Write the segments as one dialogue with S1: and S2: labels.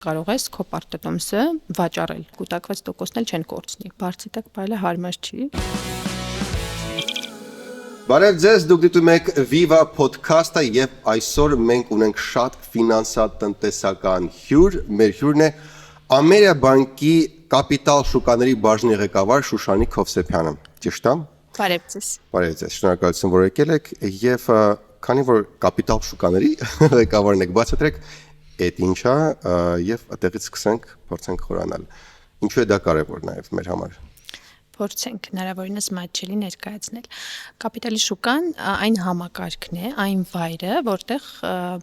S1: կարող ես քո պարտատոմսը վաճառել, կուտակված տոկոսն էլ չեն կորցնի, բարձի տակ բայլը հարմար չի։
S2: Բարև ձեզ, դուք դիտում եք Viva Podcast-ը եւ այսօր մենք ունենք շատ ֆինանսատնտեսական հյուր, մեր հյուրն է Ամերիաբանկի կապիտալ շուկաների բաժնի ղեկավար Շուշանիկ Հովսեփյանը, ճիշտ է։
S1: Բարև ձեզ։
S2: Բարև ձեզ, շնորհակալություն, որ եկել եք եւ քանի որ կապիտալ շուկաների ղեկավարն եք, բացատրեք այդ ինչ է եւ այդտեղից սկսենք, փորձենք խորանալ։ Ինչու է դա կարեւոր նաեւ մեր համար։
S1: Փորձենք հնարավորինս մատչելի ներկայացնել։ Կապիտալի շուկան այն համակարգն է, այն վայրը, որտեղ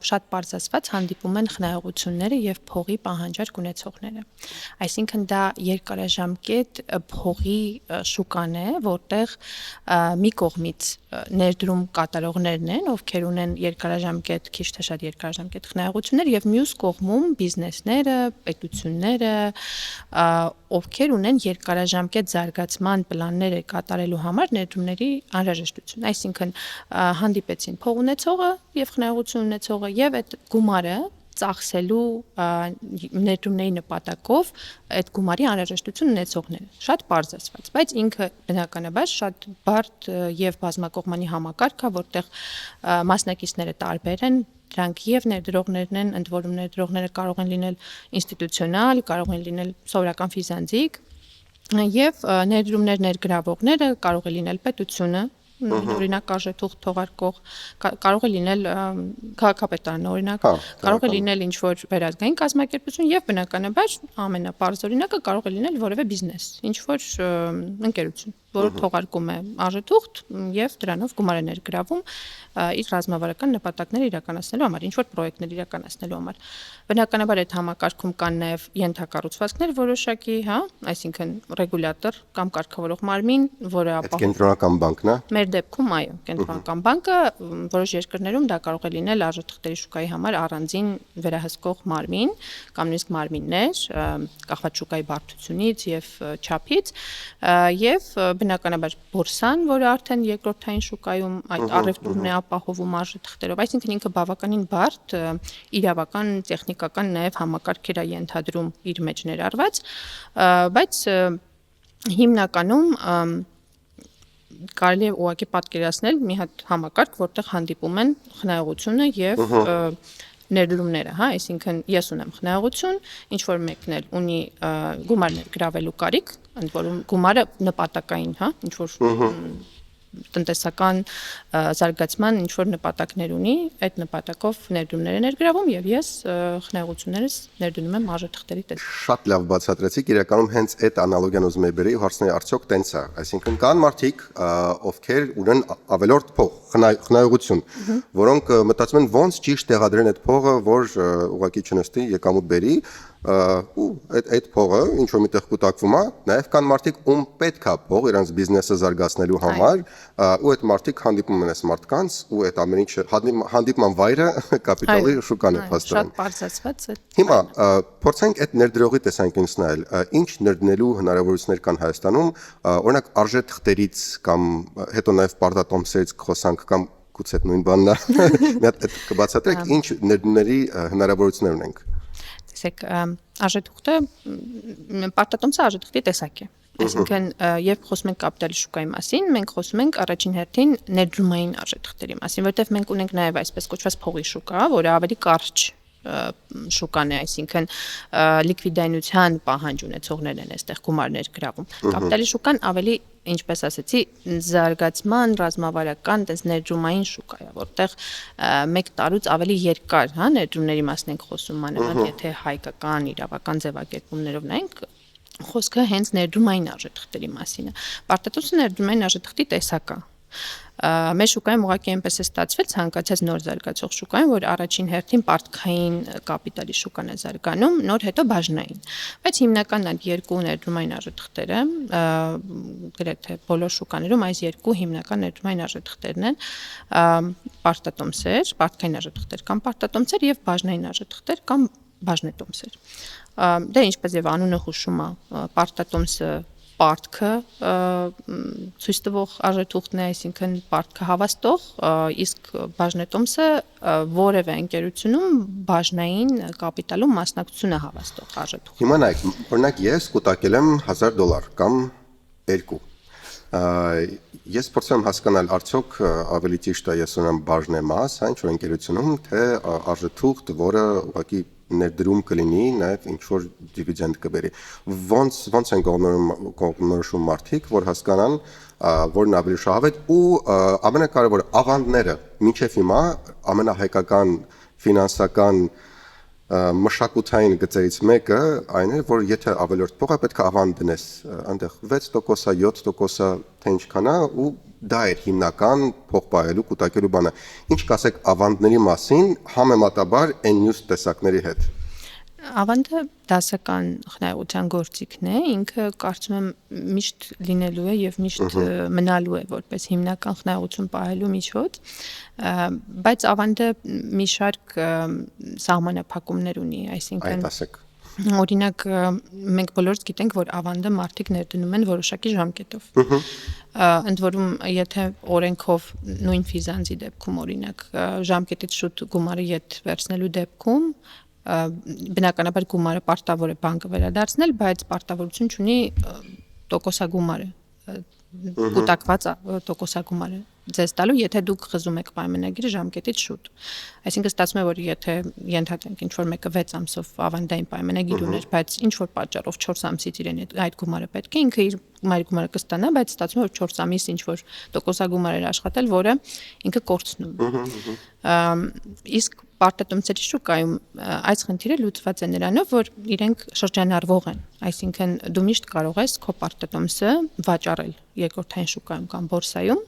S1: շատ բարձրացված հանդիպում են խնայողությունները եւ փողի պահանջարկ ունեցողները։ Այսինքն դա երկարաժամկետ փողի շուկան է, որտեղ մի կողմից ներդրում կատարողներն են, ովքեր ունեն երկարաժամկետ, քիչ թե շատ երկարաժամկետ խնայողություններ եւ մյուս կողմում բիզնեսները, պետությունները, ովքեր ունեն երկարաժամկետ զարգացման պլանները կատարելու համար ներդրումների անհրաժեշտություն։ Այսինքն հանդիպեցին փող ունեցողը եւ խնայողություն ունեցողը եւ այդ գումարը ծախսելու ներդրումների նպատակով այդ գումարի անհրաժեշտություն ունեցողները։ Շատ բարձրացված, բայց ինքը բնականաբար շատ բարդ եւ բազմակողմանի համակարգ է, որտեղ մասնակիցները տարբեր են, դրանք եւ ներդրողներն են, ընդ որում ներդրողները կարող են լինել ինստիտուցիոնալ, կարող են լինել սովորական ֆիզանձիկ եւ ներդրումներ ներգրավողները կարող է լինել պետությունը, օրինակ արժեթուղթ թողարկող, կարող է լինել քաղաքապետարանը, օրինակ, կարող է լինել ինչ որ վերազգային կազմակերպություն եւ բնականաբար ամենապարզ օրինակը կարող է լինել որևէ բիզնես, ինչ որ ընկերություն, որը թողարկում է արժեթուղթ եւ դրանով գումար է ներգրավում իր ռազմավարական նպատակները իրականացնելու համար, ինչ որ պրոյեկտներ իրականացնելու համար։ Բնականաբար այդ համակարգում կան նաեւ ենթակառուցվածքներ որոշակի, հա, այսինքն ռեգուլատոր կամ կարգավորող մարմին, որը ապահովում
S2: կենտրոնական բանկն է։
S1: Մեր դեպքում այո, կենտրոնական բանկը որոշ երկրներում դա կարող է լինել արժեթղթերի շուկայի համար առանձին վերահսկող մարմին կամ նույնիսկ մարմիններ, կախված շուկայի բարդությունից եւ չափից, եւ բնականաբար բորսան, որը արդեն երկրորդային շուկայում այդ առևտուրն է ապահովում արժեթղթերով, այսինքն ինքը բավականին բարդ իրավական, տեխնիկական նաեւ համակարգեր է ենթադրում իր մեջ ներառված, բայց հիմնականում կարելի է ուղղակի պատկերացնել մի հատ համակարգ, որտեղ հանդիպում են խնայողությունը եւ ներդրումները, հա, այսինքն ես ունեմ խնայողություն, ինչ որ մեկն էլ ունի գումար ներգրավելու կարիք, ընդ որում գումարը նպատակային, հա, ինչ որ տնտեսական զարգացման ինչ որ նպատակներ ունի, այդ նպատակով ներդրումներ է ներգրավում եւ ես խնայողություններս ներդնում եմ արժեթղթերի տեսքով։
S2: Շատ լավ բացատրեցիք, իրականում հենց այդ անալոգիան ուզում եի բերեի, հարցնեի արդյոք տենց է, այսինքն կան մարդիկ, ովքեր ունեն ավելորդ փող, խնայողություն, որոնք մտածում են ոնց ճիշտ տեղադրեն այդ փողը, որ ուղղակի չնստի եկամուտ բերի, ու այդ փողը ինչ որ միտեղ կուտակվում է, նաև կան մարդիկ, ում պետք է փող իրանց բիզնեսը զարգացնելու համար, ու այդ մարդիկ հանդիպում են այս մարդկանց, ու այդ ամեն ինչը հանդիպման վայրը կապիտալի շուկան է փաստորեն։
S1: Շատ բարձրացված է։
S2: Հիմա փորձենք այդ ներդրողի տեսանկյունից նայել, ինչ ներդնելու հնարավորություններ կան Հայաստանում, օրինակ արժեթղթերից կամ հետո նաև պարտատոմսերից խոսանք կամ գուցե նույն բանն է, մի հատ կբացատրեք, ինչ ներդրումների հնարավորություններ ունենք։
S1: Տեսեք, արժեթուղթը պարտատոմսը արժեթղթի տեսակ է։ Այսինքն, երբ խոսում ենք կապիտալի շուկայի մասին, մենք խոսում ենք առաջին հերթին ներդրումային արժեթղթերի մասին, որտեղ մենք ունենք նաև այսպես կոչված փողի շուկա, որը ավելի կարճ շուկան է, այսինքն լիկվիդայնության պահանջ ունեցողներն են այստեղ գումար ներգրավում։ Կապիտալի շուկան ավելի, ինչպես ասեցի, զարգացման ռազմավարական տես ներդրումային շուկա է, որտեղ մեկ տարուց ավելի երկար, հա, ներդրումների մասին ենք խոսում, մանավանդ եթե հայկական իրավական ձևակերպումներով նայենք, խոսքը հենց ներդրումային արժեթղթերի մասին է։ Պարտատոմսը ներդրումային արժեթղթի տեսակ է։ Մեր շուկայում ուղղակի այնպես է ստացվել ցանկացած նոր զարգացող շուկայում, որ առաջին հերթին պարտքային կապիտալի շուկան է զարգանում, նոր հետո բաժնային։ Բայց հիմնական այդ երկու ներդրումային արժեթղթերը, գրեթե բոլոր շուկաներում այս երկու հիմնական ներդրումային արժեթղթերն են, պարտատոմսեր, պարտքային արժեթղթեր կամ պարտատոմսեր եւ բաժնային արժեթղթեր կամ բաժնետոմսեր։ Դա ինչպես եւ անունը հուշում է, պարտատոմսը պարտքը ցույց տվող արժեթուղթն է, այսինքն պարտքը հավաստող, իսկ բաժնետոմսը որևէ ընկերությունում բաժնային կապիտալում մասնակցությունը հավաստող արժեթուղթ։
S2: Հիմա նայեք, օրինակ ես կուտակել եմ $1000 կամ 2։ Ես փորձում եմ հասկանալ արդյոք ավելի ճիշտ է ես ունեմ բաժնեմաս, ինչ որ ընկերությունում, թե արժեթուղթ, որը ուղղակի ներդրում կլինի, նաև ինչ որ դիվիդենդ կբերի։ Ոնց են կողմնորոշում մարդիկ, որ հասկանան, որն ավելի շահավետ ու ամենակարևորը ավանդները, մինչև հիմա ամենահայկական ֆինանսական մշակութային գծերից մեկը այն է, որ եթե ավելորդ փող է պետք է ավանդ դնես, այնտեղ 6%, 7%, թե ինչքան է, ու դա է հիմնական փող պահելու, կուտակելու բանը։ Ինչ կասեք ավանդների մասին համեմատաբար այն մյուս տեսակների հետ։
S1: Ավանդը դասական խնայողության գործիքն է, ինքը կարծում եմ միշտ լինելու է եւ միշտ մնալու է որպես հիմնական խնայողություն պահելու միջոց, բայց ավանդը մի շարք սահմանափակումներ ունի, այսինքն
S2: Այդ ասեք։
S1: օրինակ մենք բոլորս գիտենք, որ ավանդը մարդիկ ներդնում են որոշակի ժամկետով։ Ընդ որում, եթե օրենքով նույն ֆիզանսի դեպքում օրինակ ժամկետից շուտ գումարը ետ վերցնելու դեպքում բնականաբար գումարը պարտավոր է բանկը վերադարձնել, բայց պարտավորություն չունի տոկոսագումարը, կուտակված տոկոսագումարը ձեզ տալու, եթե դուք խզում եք պայմանագիրը ժամկետից շուտ։ Այսինքն ստացվում է, որ եթե ենթադրենք ինչ որ մեկը 6 ամսով ավանդային պայմանագիր ուներ, բայց ինչ որ պատճառով 4 ամսից իրեն այդ գումարը պետք է, ինքը իր գումարը կստանա, բայց ստացվում է, որ 4 ամիս ինչ որ տոկոսագումար էր աշխատել, որը ինքը կորցնում է։ Իսկ պարտատոմսերի շուկայում այս խնդիրը լուծված է նրանով, որ իրենք շրջանառվող են, այսինքն դու միշտ կարող ես քո պարտատոմսը վաճառել երկրորդային շուկայում կամ բորսայում,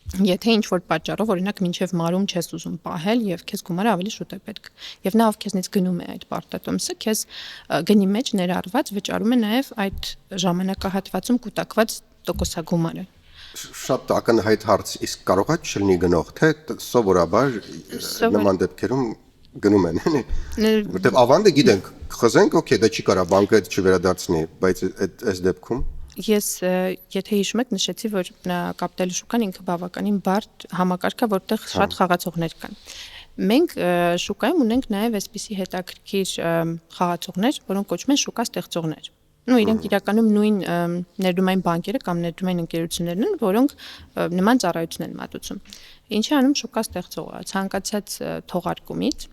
S1: եթե ինչ որ պատճառով օրինակ մինչև մարում չես ուզում պահել եւ քեզ գումարը ավելի շուտ է պետք։ Եվ նա ով քեզնից գնում է այդ պարտատոմսը, քեզ գնի մեջ ներառված վճարում է նաեւ այդ ժամանակահատվածում կուտակված տոկոսագումարը։
S2: Շատ ակնհայտ հարց, իսկ կարող է չլինի գնող, թե սովորաբար նման դեպքերում գնում են, էլի։ Որտեվ ավանդը գիտենք, խզենք, օքեյ, դա չի կարա բանկը այդ չվերադարձնի, բայց այս դեպքում
S1: Ես եթե հիշում եք նշեցի, որ կապիտալի շուկան ինքը բավականին բարդ համակարգ է, որտեղ շատ խաղացողներ կան։ Մենք շուկայում ունենք նաև այսպիսի հետաքրքիր խաղացողներ, որոնք կոչվում են շուկա ստեղծողներ։ Ու իրենք իրականում նույն ներդրումային բանկերը կամ ներդրումային ընկերություններն են, որոնք նման ծառայություն են մատուցում։ Ինչի անում շուկա ստեղծողը, ցանկացած թողարկումից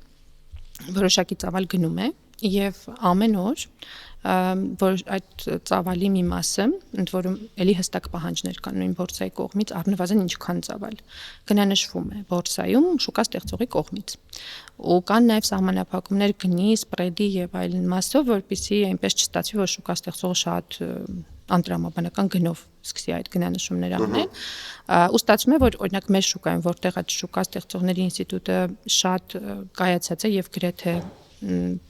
S1: որոշակի ծավալ գնում է եւ ամեն օր որ այդ ծավալի մի մասը, ընդ որում էլի հստակ պահանջներ կան նույն բորսայի կողմից, առնվազն ինչքան ծավալ գնանշվում է բորսայում շուկա ստեղծողի կողմից։ Ու կան նաև սահմանափակումներ գնի, սպրեդի եւ այլն մասով, որպեսզի այնպես չստացվի, որ շուկա ստեղծողը շատ անտրամաբանական գնով սկսի այդ գնանշումները անել։ Ու ստացվում է, որ օրինակ մեր շուկայում, որտեղ այդ շուկա ստեղծողների ինստիտուտը շատ կայացած է եւ գրեթե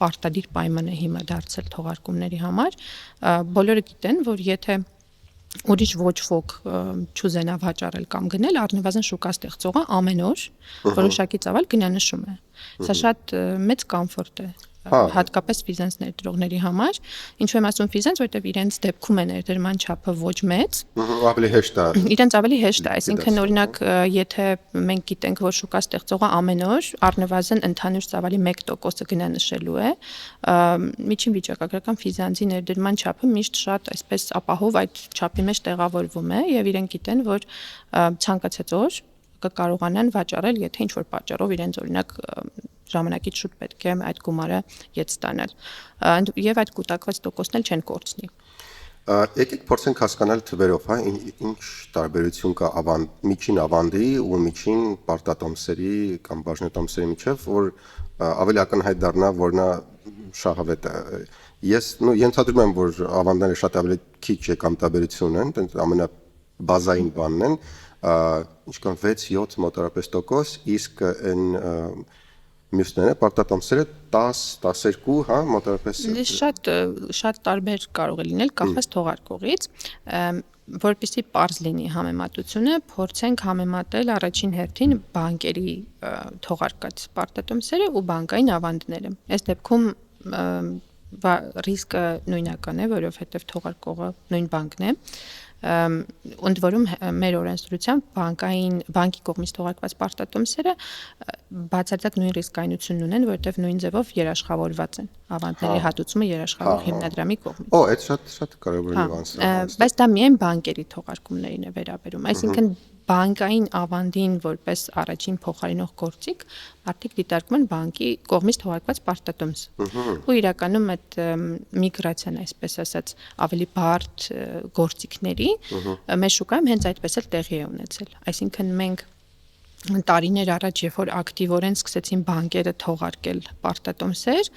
S1: պարտադիր պայման է հիմա դարձել թողարկումների համար, բոլորը գիտեն, որ եթե ուրիշ ոչ ոք չուզենա վաճառել կամ գնել, առնվազն շուկա ստեղծողը ամեն օր որոշակի ծավալ գնանշում է։ Սա շատ մեծ կոմֆորտ է հատկապես ֆիզանս ներդրողների համար, ինչու եմ ասում ֆիզանս, որտեղ իրենց դեպքում է ներդրման չափը ոչ մեծ,
S2: ավելի հեշտ է։
S1: Իրենց ավելի հեշտ է, այսինքն օրինակ, եթե մենք գիտենք, որ շուկա ստեղծողը ամեն օր առնվազն ընդհանուր ծավալի 1% գնանշելու է, միջին վիճակագրական ֆիզանսի ներդրման չափը միշտ շատ այսպես ապահով այդ չափի մեջ տեղավորվում է եւ իրենք գիտեն, որ ցանկացած օր կկարողանան վաճառել, եթե ինչ որ պատճառով իրենց օրինակ ժամանակից շուտ պետք է այդ գումարը ետ ստանալ։ Եվ այդ կուտակված տոկոսն էլ չեն կորցնի։
S2: Եկեք փորձենք հասկանալ թվերով, հա, ինչ տարբերություն կա միջին ավանդի ու միջին պարտատոմսերի կամ բաժնետոմսերի միջև, որ ավելի ակնհայտ դառնա, որ նա շահավետ է։ Ես ենթադրում եմ, որ ավանդները շատ ավելի քիչ կամ տարբերություն են, ամենաբազային բանն են, ինչքան 6-7 մոտավորապես տոկոս, իսկ այն մյուսները պարտատոմսերը 10-12, հա, մոտավորապես
S1: շատ տարբեր կարող է լինել կախված թողարկողից, որպեսզի պարզ լինի համեմատությունը, փորձենք համեմատել առաջին հերթին բանկերի թողարկած պարտատոմսերը ու բանկային ավանդները։ Այս դեպքում ռիսկը նույնական է, որովհետև թողարկողը նույն բանկն է, ընդ որում մեր օրենսդրությամբ բանկի կողմից թողարկված պարտատոմսերը բացարձակ նույն ռիսկայնությունն ունեն, որովհետև նույն ձևով երաշխավորված են ավանդների հատուցումը երաշխավոր հիմնադրամի կողմից։
S2: Այդ շատ կարևոր նյուանս է։
S1: Բայց դա միայն բանկերի թողարկումներին է վերաբերում, այսինքն բանկային ավանդին որպես առաջին փոխարինող գործիք արդյոք դիտարկում են բանկի կողմից թողարկված պարտատոմս։ Ու իրականում այդ միգրացիան, այսպես ասած, ավելի բարդ գործիքների մեր շուկայում հենց այդպես էլ տեղի է ունեցել։ Այսինքն մենք տարիներ առաջ, երբ որ ակտիվորեն սկսեցին բանկերը թողարկել պարտատոմսեր,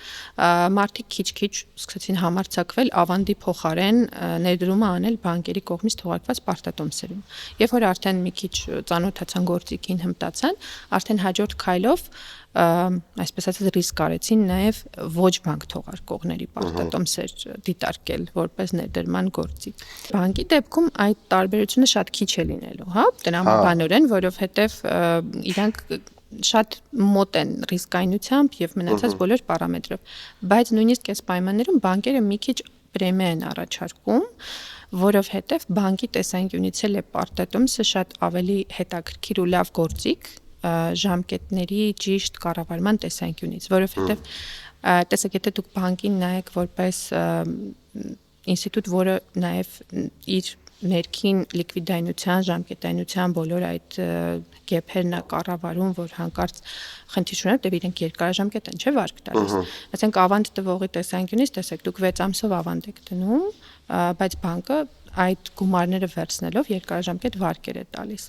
S1: մարդիկ քիչ-քիչ սկսեցին համարձակվել ավանդի փոխարեն ներդրումը անել բանկերի կողմից թողարկված պարտատոմսերում։ Երբ որ արդեն մի քիչ ծանոթացան գործիքին, հմտացան, արդեն հաջորդ քայլով այսպես ասած ռիսկ արեցին նաև ոչ բանկ թողարկողների պարտատոմսեր դիտարկել որպես ներդրման գործիք։ Բանկի դեպքում այդ տարբերությունը շատ քիչ է լինելու, հա, տրամաբանորեն, որովհետև իրանք շատ մոտ են ռիսկայնությամբ եւ մնացած բոլոր պարամետրով, բայց նույնիսկ այս պայմաններում բանկերը մի քիչ պրեմիա են առաջարկում, որովհետև բանկի տեսանկյունից էլ է պարտատոմսը շատ ավելի հետաքրքիր ու լավ գործիք ժամկետների ճիշտ կառավարման տեսանկյունից, որովհետև տեսեք, եթե դուք բանկին նայեք որպես ինստիտուտ, որը նաև իր ներքին լիկվիդայնության, ժամկետայնության բոլոր այդ գեփերն է կառավարում, որ հանկարծ խնդիր չունեն, դե իրենք երկարաժամկետ են, չէ՞ վարկ տալիս։ Այսինքն ավանդ տվողի տեսանկյունից, տեսեք, դուք 6 ամսով ավանդ եք դնում, բայց բանկը այդ գումարները վերցնելով երկարաժամկետ վարկեր է տալիս։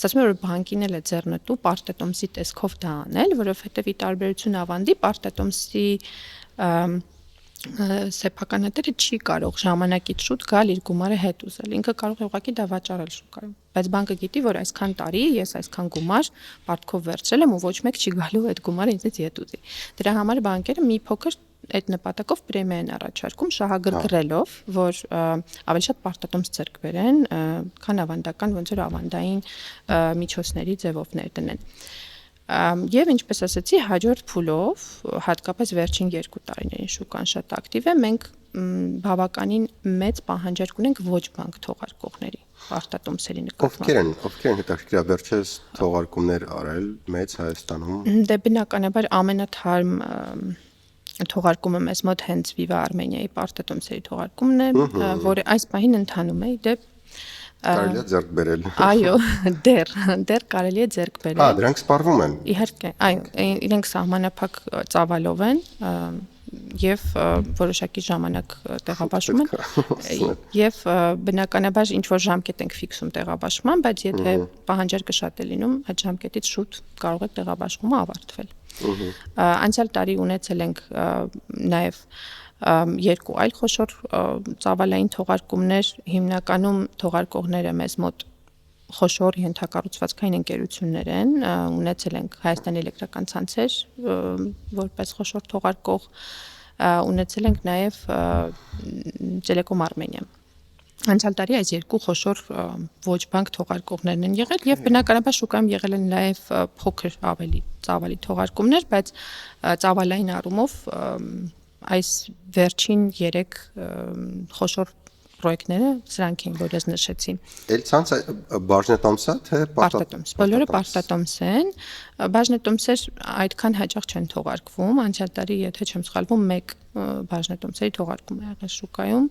S1: Ասում եմ, որ բանկին էլ է ձեռնտու պարտատոմսի տեսքով դա անել, որովհետև ի տարբերություն ավանդի պարտատոմսի սեփականատերը չի կարող ժամանակից շուտ գալ իր գումարը հետ ուզել։ Ինքը կարող է ուղղակի դա վաճառել շուկայում։ Բայց բանկը գիտի, որ այսքան տարի ես այսքան գումար պարտքով վերցրել եմ ու ոչ մեկ չի գալու այդ գումարը ինձից հետ ուզի։ Դրա համար բանկերը մի փոքր այդ նպատակով պրեմիա են առաջարկում շահագրգռելով, որ ավելի շատ պարտատոմս ձեռք բերեն, քան ավանդական ոնց որ ավանդային միջոցների ձևով ներդնեն։ Եվ ինչպես ասացի, հաջորդ փուլով, հատկապես վերջին 2 տարիներին շուկան շատ ակտիվ է, մենք բավականին մեծ պահանջարկ ունենք ոչ բանկ թողարկողների պարտատոմսերի նկատմամբ։
S2: Ովքեր են հետաքրքիր վերջերս թողարկումներ արել մեծ Հայաստանում։
S1: Դե բնականաբար ամենաթարմ թողարկումը մեզ մոտ հենց Viva Armenia-ի պարտատոմսերի թողարկումն է, որը այս պահին ընթանում է, դե
S2: կարելի է ձեռք բերել։
S1: Այո, դեռ կարելի է ձեռք բերել։
S2: Դրանք սպառվում են։
S1: Իհարկե, այո, իրենք սահմանափակ ծավալով են եւ որոշակի ժամանակ տեղաբաշխում են եւ բնականաբար ինչ որ ժամկետ ենք ֆիքսում տեղաբաշխման, բայց եթե պահանջարկը շատ է լինում, այդ ժամկետից շուտ կարող է տեղաբաշխումը ավարտվել։ Անցյալ տարի ունեցել ենք նաև 2 այլ խոշոր ծավալային թողարկումներ, հիմնականում թողարկողները մեզ մոտ խոշոր ենթակառուցվածքային ընկերություններ են, ունեցել ենք Հայաստանի էլեկտրական ցանցեր որպես խոշոր թողարկող, ունեցել ենք նաև Telecom Armenia։ Անցյալ տարի այս 2 խոշոր ոչ բանկ թողարկողներն են եղել եւ բնականաբար շուկայում եղել են նաև փոքր ավելի ծավալի թողարկումներ, բայց ծավալային առումով այս վերջին 3 խոշոր պրոյեկտները սրանք են, որ ես նշեցի։
S2: Էլ ցանցը բաժնետոմս է, թե
S1: պարտատոմս։ Բոլորը պարտատոմս են։ Բաժնետոմսեր այդքան հաճախ չեն թողարկվում։ Անցյալ տարի, եթե չեմ սխալվում, 1 բաժնետոմսերի թողարկում է եղել շուկայում։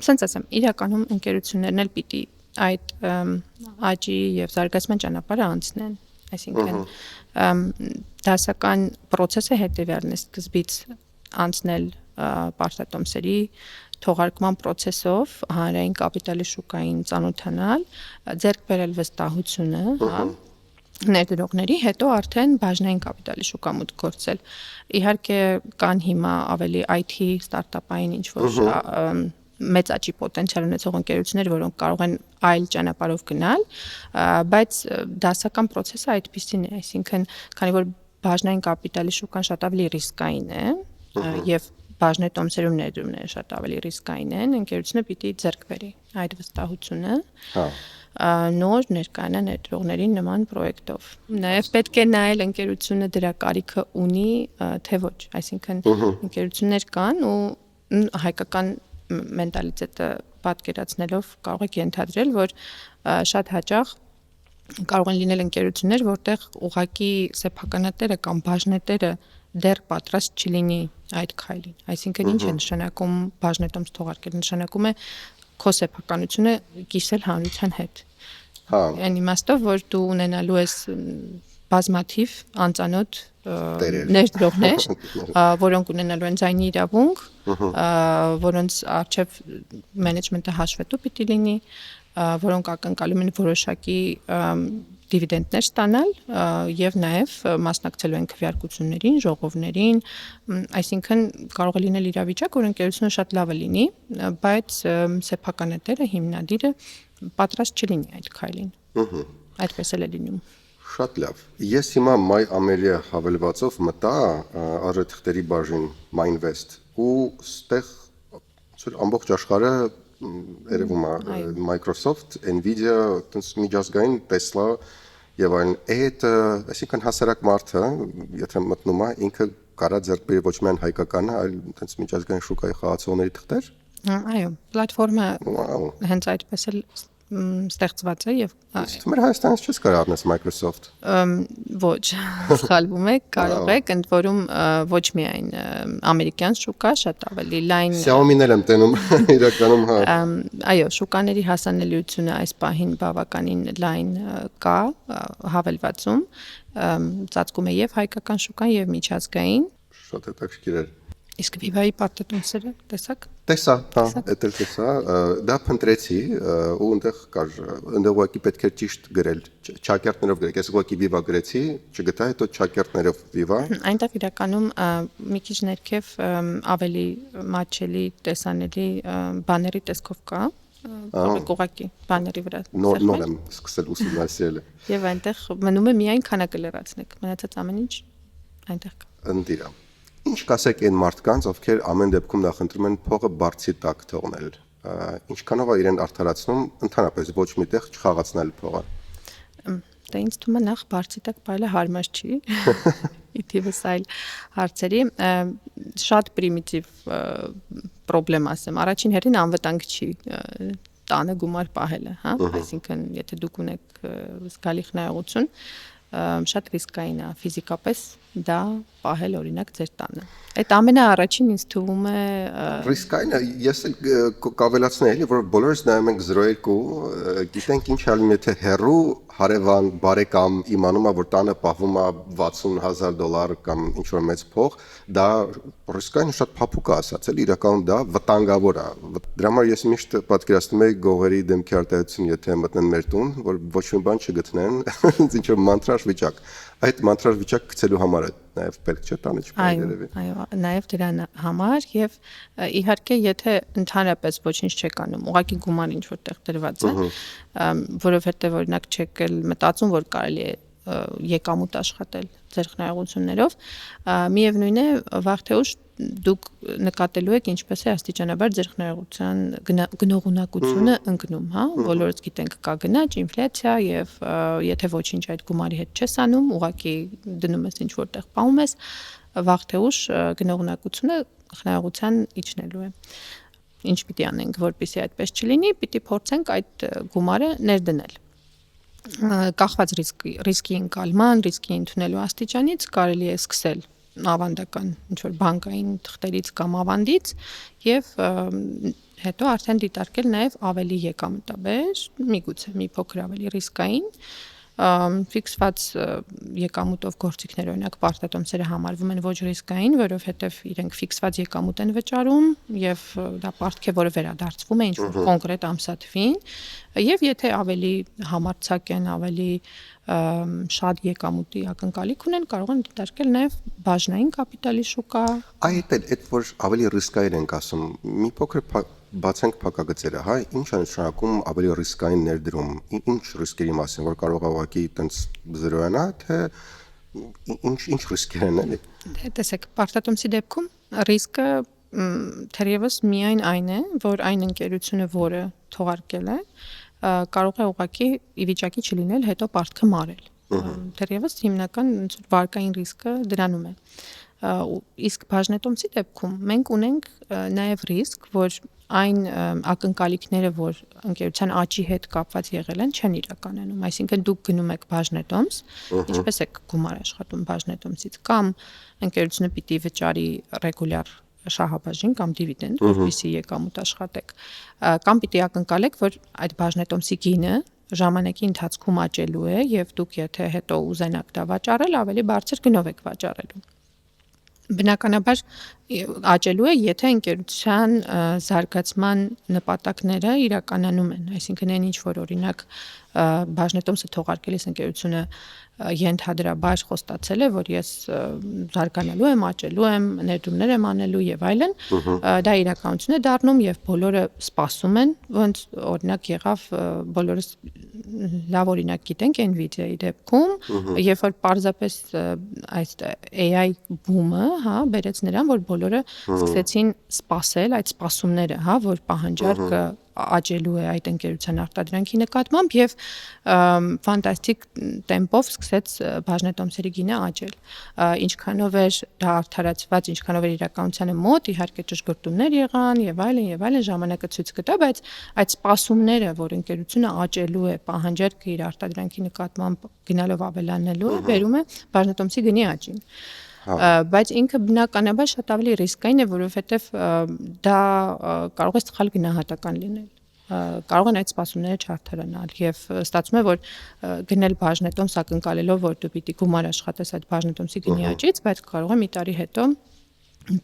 S1: Սենց ասեմ, իրականում ընկերություններն էլ պիտի այդ աճի եւ զարգացման ճանապարհը անցնեն։ Այսինքն դասական process-ը հետեւյալն է՝ սկզբից անցնել պարտատոմսերի թողարկման process-ով հանրային կապիտալի շուկային ծանոթանալ, ձեռք բերել վստահությունը, հա, ներդրողների, հետո արդեն բաժնային կապիտալի շուկա մուտք գործել։ Իհարկե կան հիմա ավելի IT ստարտափային ինչ-որ մեծ աճի պոտենցիալ ունեցող ընկերություններ, որոնք կարող են այլ ճանապարհով գնալ, բայց դասական process-ը այդպիսին է, այսինքն քանի որ բաժնային կապիտալի շուկան շատ ավելի ռիսկային է եւ բաժնետոմսերում ներդրումները շատ ավելի ռիսկային են, ընկերությունը պիտի ձեռք բերի այդ վստահությունը։ Նոր ներկայանա ներդրողներին նման պրոյեկտով։ Նաև պետք է նայել ընկերությունը դրա կարիքը ունի, թե ոչ, այսինքն ընկերություններ կան ու հայկական մենտալիտետը պատկերացնելով կարող եք ենթադրել, որ շատ հաճախ կարող են լինել ընկերություններ, որտեղ ուղակի սեփականատերը կամ բաժնետերը դեռ պատրաստ չլինի այդ քայլին։ Այսինքն ինչ է նշանակում բաժնետոմս թողարկել, նշանակում է քո սեփականությունը կիսել հանրության հետ։ Այն իմաստով, որ դու ունենալու ես բազմաթիվ անծանոթ ներդրողներ, որոնք ունենալու են ձայնի իրավունք, որոնց արժև մենեջմենտը հաշվետու պիտի լինի, որոնք ակնկալում են որոշակի դիվիդենդներ ստանալ եւ նաեւ մասնակցելու են քվեարկություններին, ժողովներին, այսինքն կարող է լինել իրավիճակ, որ ընկերությունը շատ լավը լինի, բայց սեփականատերը, հիմնադիրը պատրաստ չլինի այդ քայլին։ Այդպես էլ է լինում։
S2: Շատ լավ։ Ես հիմա մայ ամերիա հավելվածով մտա արժեթղթերի բաժին MyInvest ու ստեղ ամբողջ աշխարհը երևում է Microsoft, Nvidia, տենց միջազգային Tesla եւ այլն, այդ այսինքն հասարակ մարդը, եթե մտնում է, ինքը կարա ձեռք բերի ոչ միայն հայկականը, այլ տենց միջազգային շուկայի խաղացողների թղթեր։
S1: Այո, պլատֆորմը հենց այդպես էլ ստեղծված է եւ
S2: Մեր Հայաստանից չես կարող առնես Microsoft։
S1: Ոչ, սխալվում եք, կարող եք, ընդ որում ոչ միայն ամերիկյան շուկա, շատ ավելի լայն
S2: Xiaomi-ն եմ տենում իրականում, հա։
S1: Այո, շուկաների հասանելիությունը այս պահին բավականին լայն կա հավելվածում, ծածկում է եւ հայկական շուկան եւ միջազգային։
S2: Շատ հետաքրքիր է։
S1: Իսկ Viva-ի պարտատոմսերը տեսակ։
S2: Տեսա, հա, դա տեսա, դա փնտրեցի ու այնտեղ կար, այնտեղ ուղղակի պետք է ճիշտ գրել, ճակերտներով գրել, ես ուղղակի Viva գրեցի, չգտա, հետո ճակերտներով Viva։
S1: Այնտեղ իրականում մի քիչ ներքև ավելի մատչելի, տեսանելի բաների տեսքով կա, ուղղակի բաների վրա։
S2: Նոր եմ սկսել ուսումնասիրել։
S1: Եվ այնտեղ մնում է միայն քանակը լրացնեք, մնացած ամեն ինչ այնտեղ կա։
S2: Ընդիրա։ Ինչ կասեք այն մարդկանց, ովքեր ամեն դեպքում նախընտրում են փողը բարձի տակ թողնել։ Ինչքանով է իրեն արդարացնում ընդհանրապես ոչ միտեղ չխաղացնել փողը։
S1: Դա ինձ թվում է նախ բարձի տակ պահելը հարմար չի։ Իդիվս այլ հարցերի շատ պրիմիտիվ խնդրեմ ասեմ։ Առաջին հերթին անվտանգ չի տանը գումար պահելը, հա, այսինքն եթե դուք ունեք զգալի խնայողություն, շատ ռիսկային է ֆիզիկապես դա պահել օրինակ ձեր տանը։ Այդ ամենաառաջին ինձ թվում է
S2: ռիսկային է, ես կավելացնեի էլի, որ բոլորս նայում ենք 0.2, գիտենք ինչ ալում եթե հերու հարևան բարեկամ իմանում է, որ տանը պահվում է $60,000 կամ ինչ որ մեծ փող, դա ռիսկային շատ փափուկ է ասած, էլի իրականում դա վտանգավոր է։ Դրա համար ես միշտ պատկերացնում եմ գողերի դեմքի արտահայտություն, եթե մտնեն մեր տուն, որ ոչ մի բան չգտնեն, ինչ որ մանտրաժ վիճակ։ Այդ մանտրաժ վիճակ գցելու համար է նաև պետք չէ տանը չպահել երևի։
S1: Այո, նաև դրա համար եւ իհարկե եթե ընդհանրապես ոչինչ չեք անում, ուղղակի գումար ինչ որտեղ դրված է, որովհետեւ օրինակ չեք մտածում, որ կարելի է եկամուտ աշխատել ձեր խնայողություններով, միևնույն է վաղ թե ուշ դուք նկատելու եք ինչպես է աստիճանաբար ձեր խնայողության գնողունակությունը ընկնում, հա, բոլորս գիտենք կա գնաճ, ինֆլյացիա եւ եթե ոչինչ այդ գումարի հետ չես անում, ուղղակի դնում ես ինչ որտեղ պահում ես, վաղ թե ուշ գնողունակությունը խնայողության իջնելու է։ Ինչ պիտի անենք, որպեսզի այդպես չլինի, պիտի փորձենք այդ գումարը ներդնել։ Կախված ռիսկի ընկալման, ռիսկի ընդունելու աստիճանից կարելի է սկսել ավանդական ինչ-որ բանկային թղթերից կամ ավանդից եւ հետո արդեն դիտարկել նաեւ ավելի եկամտաբեր, միգուցե մի փոքր ավելի ռիսկային ֆիքսված եկամուտով գործիքներ օրինակ պարտատոմսերը համարվում են ոչ ռիսկային, որովհետև իրենք ֆիքսված եկամուտ են վճարում եւ դա պարտք է, որը վերադարձվում է ինչ-որ կոնկրետ ամսաթվին եւ եթե ավելի համարձակ են, ավելի շատ եկամուտի ակնկալիք ունեն, կարող են դիտարկել նաեւ բաժնային կապիտալի շուկա։
S2: Այդ որ ավելի ռիսկային ենք ասում, մի փոքր բացենք փակագծերը, հա, ինչ է նշանակում ավելի ռիսկային ներդրում, ինչ ռիսկերի մասին, որ կարող է ուղղակի տենց զրոյանա, թե ինչ ռիսկեր են էլի։
S1: Տեսեք, պարտատոմսի դեպքում ռիսկը թերևս միայն այն է, որ այն ընկերությունը, որը թողարկել է, կարող է ուղղակի ի վիճակի չլինել հետո պարտքը մարել։ Թերևս հիմնական վարկային ռիսկը դրանում է։ Իսկ բաժնետոմսի դեպքում մենք ունենք նաև ռիսկ, որ այն ակնկալիքները, որ ընկերության աճի հետ կապված եղել են, չեն իրականանում։ Այսինքն դուք գնում եք բաժնետոմս, ինչպես եք գումար աշխատում բաժնետոմսից, կամ ընկերությունը պիտի վճարի ռեգուլյար շահաբաժին կամ դիվիդենդ, որպեսզի եկամուտ աշխատեք, կամ պիտի ակնկալեք, որ այդ բաժնետոմսի գինը ժամանակի ընթացքում աճելու է եւ դուք եթե հետո ուզենաք դա վաճառել, ավելի բարձր գնով եք վաճառելու։ Բնականաբար աճելու է, եթե ընկերության զարգացման նպատակները իրականանում են, այսինքն այն ինչ որ օրինակ բաժնետոմսը թողարկելիս ընկերությունը ենթադրաբար խոստացել է, որ ես զարգանալու եմ, աճելու եմ, ներդրումներ եմ անելու եւ այլն, դա իրականություն է դառնում եւ բոլորը սպասում են, ոնց օրինակ եղավ բոլորս լավ օրինակ գիտենք Nvidia-ի դեպքում, երբ որ պարզապես այս AI բումը, հա, բերեց նրան, որ բոլորը սկսեցին սպասել այդ սպասումները, հա, որ պահանջարկը աճելու է այդ ընկերության արտադրանքի նկատմամբ եւ ֆանտաստիկ տեմպով սկսեց բաժնետոմսերի գինը աճել։ Ինչքանով էր դա արդարացված, ինչքանով էր իրականությանը մոտ, իհարկե ճշգրտումներ եղան եւ այլն, ժամանակը ցույց կտա, բայց այդ սպասումները, որ ընկերությունը աճելու է, պահանջարկը իր արտադրանքի նկատմամբ գնալով ավելանելու է, բերում է բաժնետոմսի գնի աճին։ Բայց ինքը բնականաբար շատ ավելի ռիսկային է, որովհետև դա կարող է սխալ գնահատական լինել։ Կարող են այդ սպասումները չարդարանալ եւ ստացվում է, որ գնել բաժնետոմս ակնկալելով, որ դու պիտի գումար աշխատես այդ բաժնետոմսի գնի աճից, բայց կարող է մի տարի հետո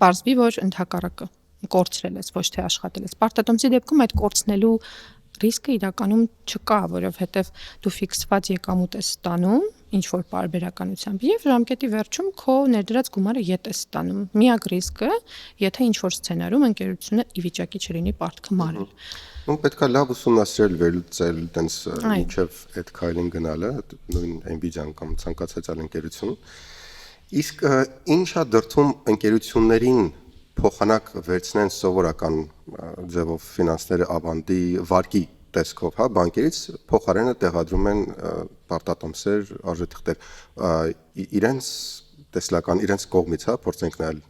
S1: պարզվի, որ ընդհակառակը կորցրել ես, ոչ թե աշխատել ես։ Պարտատոմսի դեպքում այդ կորցնելու ռիսկը իրականում չկա, որովհետև դու ֆիքսված եկամուտ ես ստանում ինչ որ պարբերականությամբ եւ ժամկետի վերջում քո ներդրած գումարը ետ ես ստանում։ Միակ ռիսկը, եթե ինչ որ սցենարում ընկերությունը ի վիճակի չլինի պարտքը մարել։
S2: Ու պետքա լավ ուսումնասիրել վերլուծել տենց ինչեւ այդ քայլին գնալը, նույն Nvidia-ն կամ ցանկացած այլ ընկերություն։ Իսկ ինչա դրթում ընկերություններին փոխանակ վերցնեն սովորական ձևով ֆինանսները ավանդի վարկի տեսքով, հա, բանկերից փոխարենը տեղադրում են պարտատոմսեր, արժեթղթեր, իրենց տեսլական, իրենց կողմից, հա, փորձենք նայել,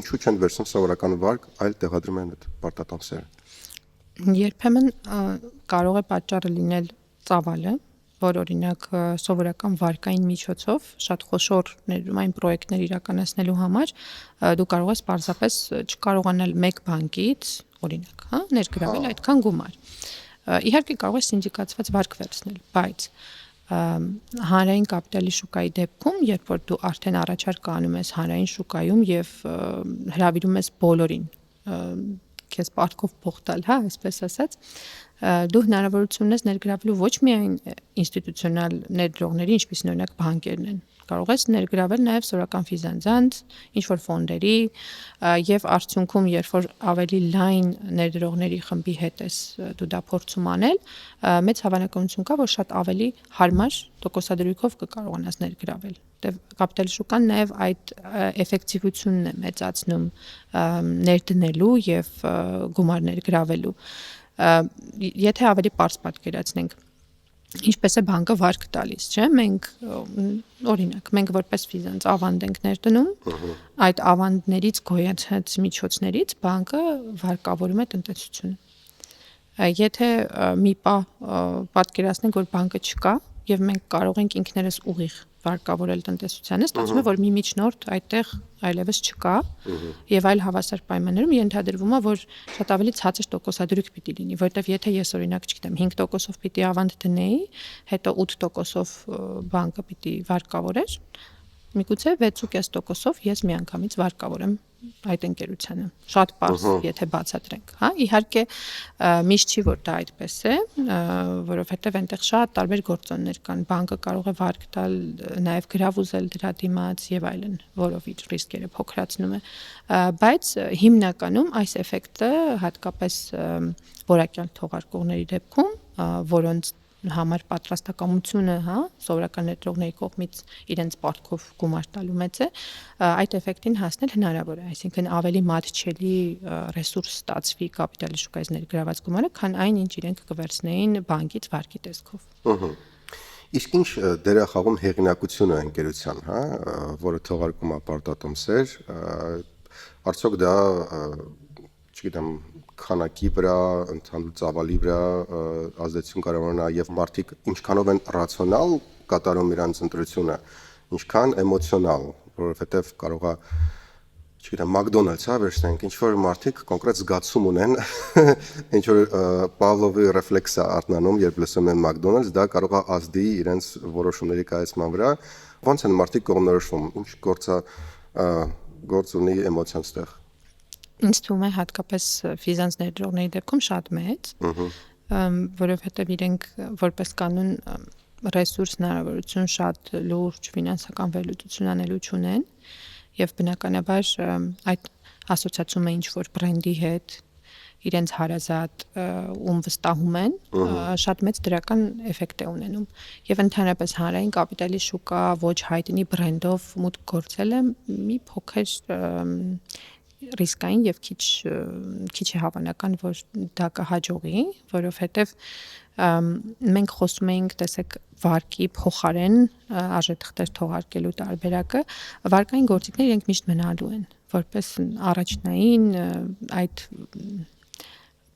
S2: ինչու չեն վերցնում սովորական վարկ, այլ տեղադրում են այդ պարտատոմսերը։
S1: Երբեմն կարող է պատճառը լինել ծավալը, որ օրինակ սովորական վարկային միջոցով շատ խոշոր ներդրումային պրոյեկտներ իրականացնելու համար դու կարող ես պարզապես չկարողանալ մեկ բանկից, օրինակ, հա, ներգրավել այդքան գումար։ Իհարկե կարող ես սինդիկացված վարկ վերցնել, բայց հանրային կապիտալի շուկայի դեպքում, երբ որ դու արդեն առաջարկ անում ես հանրային շուկայում եւ հրավիրում ես բոլորին քեզ պարտքով փող տալ, հա, այսպես ասած, դու հնարավորություն ունես ներգրավելու ոչ միայն ինստիտուցիոնալ ներդրողների, ինչպիսին օրինակ բանկերն են, կարող ես ներգրավել նաև սորական ֆիզանձանց, ինչ որ ֆոնդերի եւ արդյունքում, երբ որ ավելի լայն ներդրողների խմբի հետ ես դու դա փորձում անել, մեծ հավանականություն կա, որ շատ ավելի հարմար տոկոսադրույքով կկարողանաս ներգրավել։ Դե կապիտալի շուկան նաև այդ էֆեկտիվությունն է մեծացնում ներդնելու եւ գումար ներգրավելու։ Եթե ավելի པարզ պատկերացնենք, ինչպես է բանկը վարկ տալիս, չէ՞, մենք օրինակ, մենք որպես ֆիզանց ավանդ ենք ներդնում, այդ ավանդներից գոյացած միջոցներից բանկը վարկավորում է տնտեսությունը։ Եթե մի պահ պատկերացնենք, որ բանկը չկա եւ մենք կարող ենք ինքներս ուղիղ վարկավորել տնտեսությանը, ստացվում է, որ մի միջնորդ այդտեղ այլևս չկա եւ այլ հավասար պայմաններում ենթադրվում է, որ շատ ավելի ցածր տոկոսադրույք պիտի լինի, որովհետեւ եթե ես օրինակ, չգիտեմ, 5%-ով պիտի ավանդ դնեի, հետո 8%-ով բանկը պիտի վարկավորեր, միգուցե 6.5%-ով ես միանգամից վարկավորեմ այդ ընկերությանը։ Շատ པարզ, եթե բացատրենք, հա, իհարկե միշտ չի որ դա այդպես է, որովհետև այնտեղ շատ տարբեր գործոններ կան, բանկը կարող է վարկ տալ, նաև գրավ ուզել դրա դիմաց եւ այլն, որով իր ռիսկերը փոքրացնում է, բայց հիմնականում այս էֆեկտը հատկապես որակյալ թողարկողների դեպքում, որոնց համար պատրաստակամությունը, հա, սովորական ներդրողների կողմից իրենց պարտքով գումար տալու մեծ է, այդ էֆեկտին հասնել հնարավոր է, այսինքն ավելի մատչելի ռեսուրս ստացվի կապիտալի շուկայից ներգրաված գումարը, քան այն, ինչ իրենք կվերցնեին բանկից վարկի տեսքով։
S2: Իսկ ինչ դեր է խաղում հեղինակությունը ընկերության, հա, որը թողարկում է պարտատոմսեր, արդյոք դա, չգիտեմ, քանակի վրա, ընդհանուր ծավալի վրա ազդեցություն կարող ունենա եւ մարդիկ ինչքանով են ռացիոնալ կատարում իրանց ընտրությունը, ինչքան էմոցիոնալ, որովհետեւ կարող է, չգիտեմ, McDonald's, հա, վերցնենք, ինչ որ մարդիկ կոնկրետ զգացում ունեն, ինչ որ Պավլովի ռեֆլեքսը արտնանում, երբ լսում են McDonald's, դա կարող է ազդի իրենց որոշումների կայացման վրա, ոնց են մարդիկ կողմնորոշվում, ինչ գործ ունի էմոցիան ստեղ։
S1: Ինձ թվում է հատկապես ֆինանս ներդրողների դեպքում շատ մեծ, որովհետև իրենք որպես կանոն ռեսուրս հնարավորություն շատ լուրջ ֆինանսական վերլուծություն անելու չունեն եւ բնականաբար այդ ասոցիացումը ինչ որ բրենդի հետ իրենց հարազատ ում վստահում են շատ մեծ դրական էֆեկտ է ունենում եւ ընդհանրապես հանրային կապիտալի շուկա ոչ հայտնի բրենդով մուտք գործելը մի փոքր ռիսկային եւ քիչ է հավանական, որ դա կհաջողի, որովհետեւ մենք խոսում էինք, տեսեք, վարկի փոխարեն արժեթղթեր թողարկելու տարբերակը, վարկային գործիքները իրենք միշտ մնալու են, որպես առաջնային այդ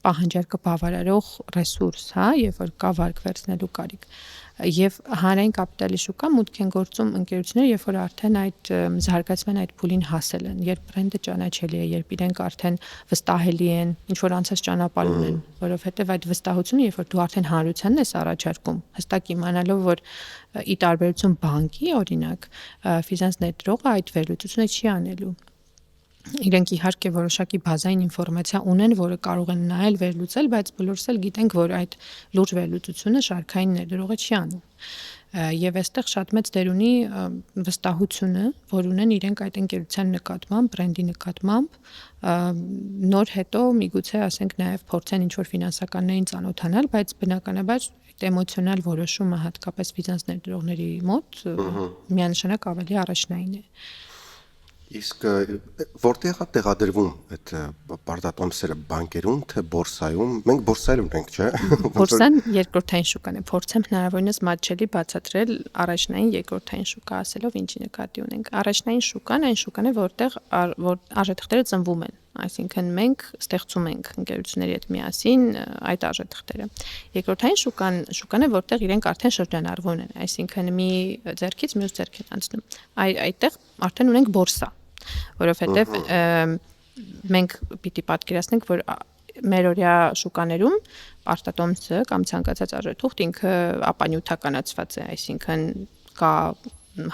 S1: պահանջարկը բավարարող ռեսուրս, հա, եւ որ կա վարկ վերցնելու կարիք։ Եվ հանրային կապիտալի շուկա մուտք են գործում ընկերությունները, երբ որ արդեն այդ զարգացման այդ փուլին հասել են, երբ բրենդը ճանաչելի է, երբ իրենք արդեն վստահելի են, ինչ որ անցած ճանապարհ ունեն, որովհետև այդ վստահությունը, երբ որ դու արդեն հանրությանն ես առաջարկում, հստակ իմանալով, որ ի տարբերություն բանկի, օրինակ, ֆինանս ներդրողը այդ վերլուծությունը չի անելու։ Իրենք իհարկե որոշակի բազային ինֆորմացիա ունեն, որը կարող են նայել, վերլուծել, բայց բոլորս էլ գիտենք, որ այդ լուրջ վերլուծությունը շարքային ներդրողը չի անում։ Եվ այստեղ շատ մեծ դեր ունի վստահությունը, որ ունեն իրենք այդ ընկերության նկատմամբ, բրենդի նկատմամբ, նոր հետո միգուցե ասենք նաև փորձեն ինչ-որ ֆինանսականներին ծանոթանալ, բայց բնականաբար այդ էմոցիոնալ որոշումը հատկապես ֆինանս ներդրողների մոտ միանշանակ ավելի առաջնային է։
S2: Իսկ որտեղ է տեղադրվում այդ պարտատոմսերը, բանկերում թե բորսայում։ Մենք բորսայում ենք, չէ՞։
S1: Բորսան երկրորդային շուկան է։ Փորձեմ հնարավորինս մատչելի բացատրել առաջնային երկրորդային շուկա ասելով ինչի նկատի ունենք։ Առաջնային շուկան այն շուկան է, որտեղ արժեթղթերը ծնվում են, այսինքն մենք ստեղծում ենք ընկերությունների հետ միասին այդ արժեթղթերը։ Երկրորդային շուկան է, որտեղ իրենք արդեն շրջանառվում են, այսինքն մի ձեռքից մյուս ձեռք են անցնում։ Այդտեղ արդեն ունենք բորսա, որովհետև մենք պիտի պատկերացնենք, որ մերօրյա շուկաներում պարտատոմսը կամ ցանկացած արժեթուղթ ինքը ապանյութականացված է, այսինքն կա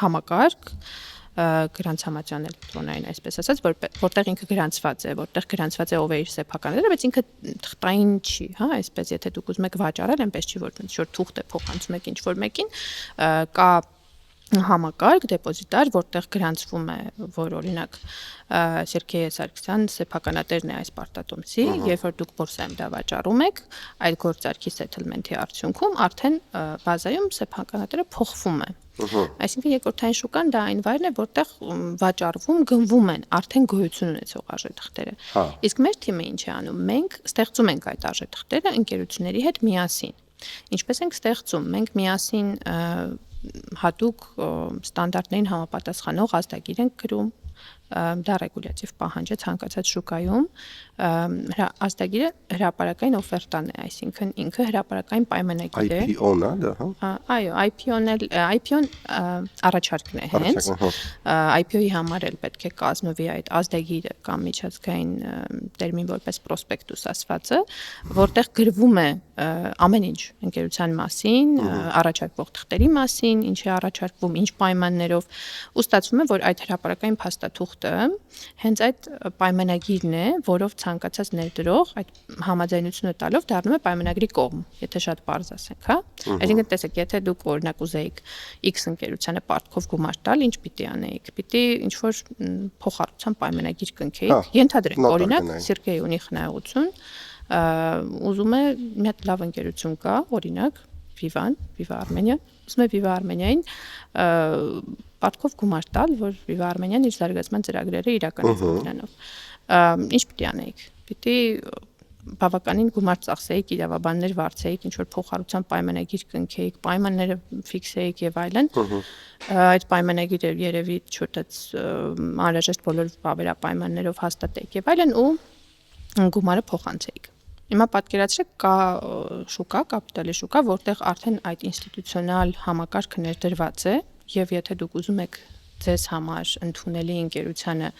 S1: համակարգ գրանց համաձայն էլեկտրոնային, այսպես ասած, որտեղ ինքը գրանցված է, որտեղ գրանցված է ով է իր սեփականները, բայց ինքը թղթային չի, հա, այսպես, եթե դուք ուզում եք վաճառել, այնպես չի, որ ինչ-որ թուղթ է փոխանցում եք ինչ-որ մեկին, կա համակարգ, դեպոզիտար, որտեղ գրանցվում է, որ օրինակ Սերգեյ Սարգսյան սեփականատերն է այս պարտատոմսի, երբ որ դուք բորսայում դա վաճառում եք, այդ գործարքի սեթլմենթի արդյունքում արդեն բազայում սեփականատերը փոխվում է։ Այսինքն երկրորդային շուկան դա այն վայրն է, որտեղ վաճառվում, գնվում են արդեն գոյություն ունեցող արժեթղթերը։ Իսկ մեր թիմը ինչ է անում։ Մենք ստեղծում ենք այդ արժեթղթերը ընկերությունների հետ միասին։ Ինչպես ենք ստեղծում։ Մենք միասին հատուկ ստանդարտներին համապատասխանող ազդագիր ենք գրում, դա ռեգուլյատիվ պահանջ է ցանկացած շուկայում, ազդագիրը հրապարակային օֆերտան է, այսինքն ինքը հրապարակային պայմանագիր է։
S2: IPO-ն է դա, հա։
S1: Այո, IPO-ն առաջարկն է հենց։ IPO-ի համար էլ պետք է կազմվի այդ ազդագիրը կամ միջազգային տերմին որպես պրոսպեկտուս ասվածը, որտեղ գրվում է ամեն ինչ ընկերության մասին, առաջարկվող թղթերի մասին, ինչ է առաջարկվում, ինչ պայմաններով, ու ստացվում է, որ այդ հրապարակային փաստաթուղթը հենց այդ պայմանագիրն է, որով ցանկացած ներդրող այդ համաձայնությունը տալով դառնում է պայմանագրի կողմ, եթե շատ պարզ ասենք, հա։ Այսինքն տեսեք, եթե դուք օրինակ ուզեիք X ընկերությանը պարտքով գումար տալ, ինչ պիտի անեիք։ Պիտի ինչ որ փոխառության պայմանագիր կնքեիք։ Ենթադրենք, օրինակ Սերգեյ ունի խնայողություն, ուզում է մի հատ լավ ընկերություն կա, օրինակ Viva Armenia, ուզում է Viva Armenia-ին պարտքով գումար տալ, որ Viva Armenia-ն իր զարգացման ծրագրերը իրականացնի դրանով։ Ինչ պիտի անեիք։ Պիտի բավականին գումար ծախսեիք, իրավաբաններ վարձեիք, ինչ որ փոխհարության պայմանագիր կնքեիք, պայմանները ֆիքսեիք եւ այլն։ Այդ պայմանագիրը երևի չորտած անհրաժեշտ բոլոր վավերապայմաններով հաստատեիք եւ այլն ու գումարը փոխանցեիք։ Հիմա պատկերացրեք կա շուկա, կապիտալի շուկա, որտեղ արդեն այդ ինստիտուցիոնալ համակարգը ներդրված է եւ եթե դուք ուզում եք ձեզ համար ընդունելի ընկերությանը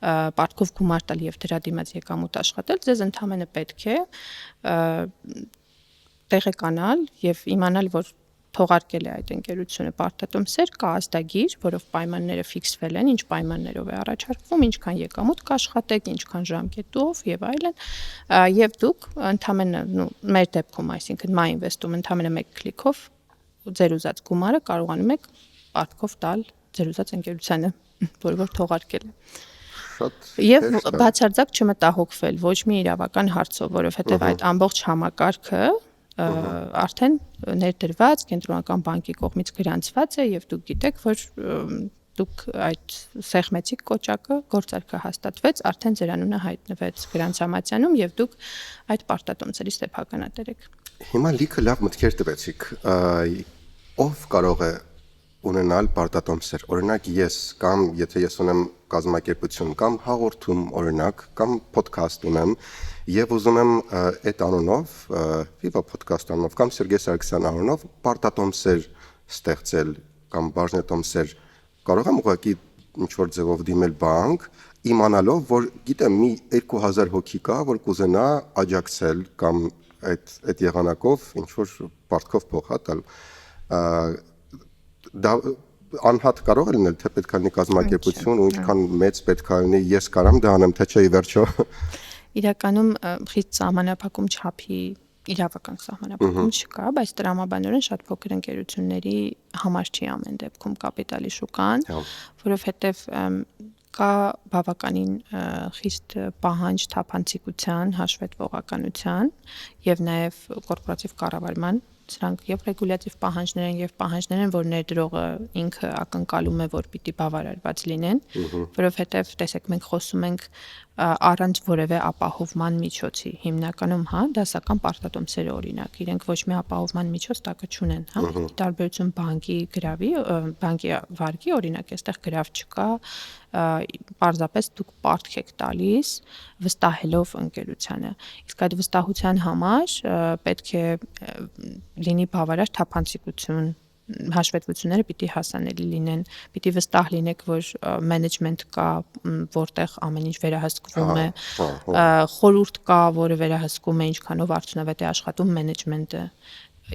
S1: պարտքով գումար տալ եւ դրա դիմաց եկամուտ աշխատել, ձեզ ընդհանրապես պետք է տեղեկանալ եւ իմանալ, որ թողարկել է այդ ընկերությունը պարտատոմսեր, կա ազդագիր, որով պայմանները ֆիքսվել են, ինչ պայմաններով է առաջարկվում, ինչքան եկամուտ կաշխատեք, ինչքան ժամկետով եւ այլն, եւ դուք ընդհանրապես մեր դեպքում, այսինքն My Invest-ում ընդհանրապես մեկ քլիկով ձեր ուզած գումարը կարողանում եք պարտքով տալ ձեր ուզած ընկերությանը, որը որ թողարկել է։ Եվ բացարձակ չմտահոգվել ոչ մի իրավական հարցով, որովհետև այդ ամբողջ համակարգը արդեն ներդրված կենտրոնական բանկի կողմից գրանցված է եւ դուք գիտեք, որ դուք այդ սեղմեցիք կոճակը, գործարքը հաստատվեց, արդեն ձեր անունը հայտնվեց գրանցամատյանում եւ դուք այդ պարտատոմսերի սեփականատեր եք։
S2: Հիմա լիքը լավ մտքեր տվեցիք։ Ով կարող է ունենալ պարտատոմսեր, օրինակ ես կամ եթե ես ունեմ կազմակերպություն կամ հաղորդում օրինակ կամ podcast ունեմ եւ ուզում եմ այդ անունով Viva podcast անունով կամ Սերգեյ Սարգսյան անունով պարտատոմսեր ստեղծել կամ բաժնետոմսեր, կարող եմ ուղղակի ինչ որ ձևով դիմել բանկ իմանալով որ գիտեմ մի 2000 հոգի կա որ կուզենա աջակցել կամ այդ եղանակով ինչ որ պարտքով փոխ տալ դա անհատ կարող է լինել թե պետք է լինի կազմակերպություն ու ինչքան մեծ պետք է լինի ես կարամ դա անեմ թե չէ ի վերջո
S1: իրականում խիստ սահմանափակում չափի իրավական սահմանափակում չկա բայց տրամաբանորեն շատ փոքր ընկերությունների համար չի ամեն դեպքում կապիտալի շուկան որովհետև կա բավականին խիստ պահանջ թափանցիկության հաշվետվողականության եւ նաեւ կորպորատիվ կառավարման սրանք եւ ռեգուլյատիվ պահանջներ են եւ պահանջներ են, որ ներդրողը ինքը ակնկալում է, որ պիտի բավարարված լինեն, որովհետեւ տեսեք մենք խոսում ենք առանց որևէ ապահովման միջոցի, հիմնականում դասական պարտատոմսերը օրինակ, իրենք ոչ մի ապահովման միջոց տակը չունեն, տարբերություն բանկի գրավի, բանկի վարկի օրինակ, այստեղ գրավ չկա, պարզապես դուք պարտք եք տալիս վստահելով ընկերությանը, իսկ այդ վստահության համար պետք է լինի բավարար թափանցիկություն հաշվետվությունները պիտի հասանելի լինեն, պիտի վստահ լինեք, որ մենեջմենտ կա, որտեղ ամեն ինչ վերահսկվում է, խորհուրդ կա, որը վերահսկում է ինչքանով արդյունավետ է աշխատում մենեջմենտը,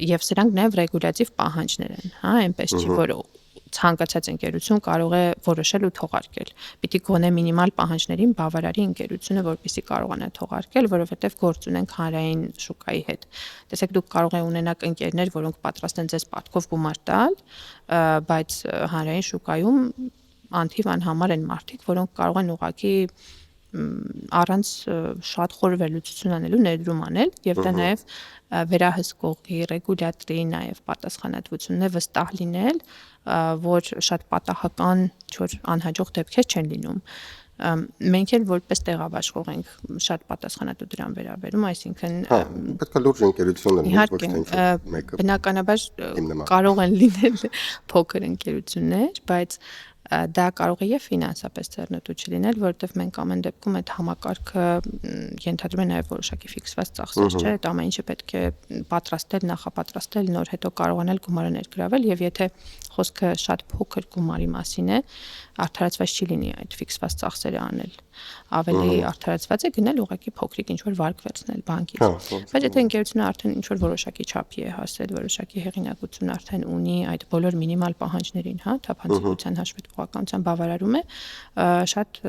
S1: եւ սրանք նաեւ ռեգուլյատիվ պահանջներ են, այնպես չի, որ ցանկացած ընկերություն կարող է որոշել ու թողարկել։ Պիտի գոնե մինիմալ պահանջներին բավարարի ընկերությունը, որպեսզի կարողանա թողարկել, որովհետև գործ ունենք հանրային շուկայի հետ։ Տեսեք, դուք կարող եք ունենալ ընկերներ, որոնք պատրաստ են ձեզ պարտքով գումար տալ, բայց հանրային շուկայում անթիվ անհամար են մարդիկ, որոնք կարող են ուղղակի առանց շատ խոր վերլուծություն անելու ներդրում անել եւ դա նաեւ վերահսկողի ռեգուլյատորի նաեւ պատասխանատվությունն է վստահ լինել, որ շատ պատահական չոր անհաջող դեպքեր չեն լինում։ Մենք էլ որպես տեղաբաշխող ենք շատ պատասխանատու դրան վերաբերում, այսինքն
S2: պետք է լուրջ ընկերություն լինի, ոչ թե ինչ-որ մեկը։
S1: Բնականաբար կարող են լինել փոքր ընկերություններ, բայց դա կարող է եւ ֆինանսապես ձեռնտու չլինել, որովհետեւ մենք ամեն դեպքում այդ համակարգը ենթադրում է նաեւ որոշակի ֆիքսված ծախսեր, չէ՞, այդ ամեն ինչը պետք է պատրաստել, նախապատրաստել, նոր հետո կարողանալ գումարը ներգրավել եւ եթե խոսքը շատ փոքր գումարի մասին է, արդարացված չի լինի այդ ֆիքսված ծախսերը անել։ Ավելի արդարացված է գնել ուղղակի փոքրիկ ինչ-որ վարկ վերցնել բանկից։ Բայց եթե ընկերությունը արդեն ինչ-որ որոշակի չափի է հասել, որոշակի հեղինակություն արդեն ունի այդ բոլոր մինիմալ պահանջներին, թափանցիկության հաշվետվողականության բավարարում է, շատ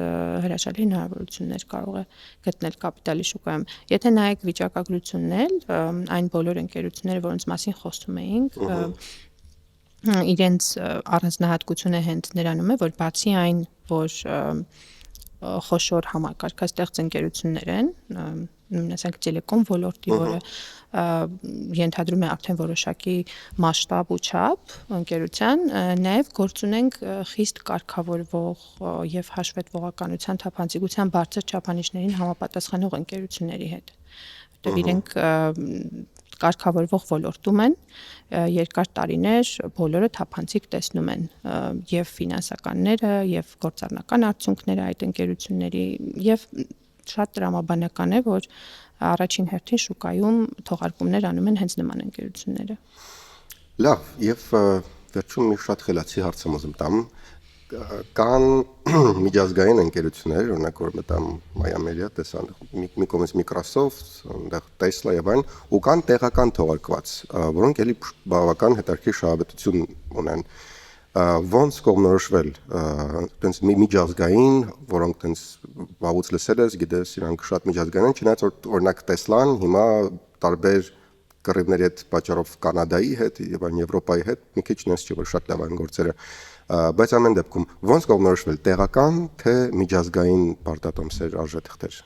S1: հրաշալի հնարավորություններ կարող է գտնել կապիտալի շուկայում։ Եթե նայեք վիճակագրությունն էլ, այն բոլոր ընկերությունները, որոնց մասին խոսում էինք, իրենց առանձնահատկությունը հենց նրանում է, որ բացի այն, որ խոշոր համակարգաստեղծ ընկերություններ են, ասենք տելեկոմ ոլորտի, որը ենթադրում է արդեն որոշակի մասշտաբ ու չափ ընկերության, նաև գործ ունենք խիստ կարգավորվող եւ հաշվետվողականության թափանցիկության բարձր չափանիշներին համապատասխանող ընկերությունների հետ, որտեղ իրենք կարգավորվող ոլորտում են, երկար տարիներ բոլորը թափանցիկ տեսնում են եւ ֆինանսականները եւ գործառնական արդյունքները այդ ընկերությունների եւ շատ տրամաբանական է, որ առաջին հերթին շուկայում թողարկումներ անում են հենց նման ընկերությունները։
S2: Լավ, եւ վերջում մի շատ խելացի հարց եմ ուզում տամ, կան միջազգային ընկերություններ, օրինակ որ մտամ Miami-ը տեսան մի կողմից Microsoft, այնտեղ Tesla եւ այլն, ու կան տեղական թողարկված, որոնք էլի բավական հետաքրքիր շահավետություն ունեն։ Ոնց կողմնորոշվել այտենց միջազգային, որոնք այտենց վաղուց լսել ես, գիտես, իրանք շատ միջազգային են, չնայած որ օրինակ Tesla-ն հիմա տարբեր կռիվների հետ պատճառով Կանադայի հետ եւ այլն Եվրոպայի հետ մի քիչ նես չի որ շատ լավ են գործերը, բայց ամեն դեպքում ոնց կողմնորոշվել տեղական թե միջազգային պարտատոմսեր արժեթղթեր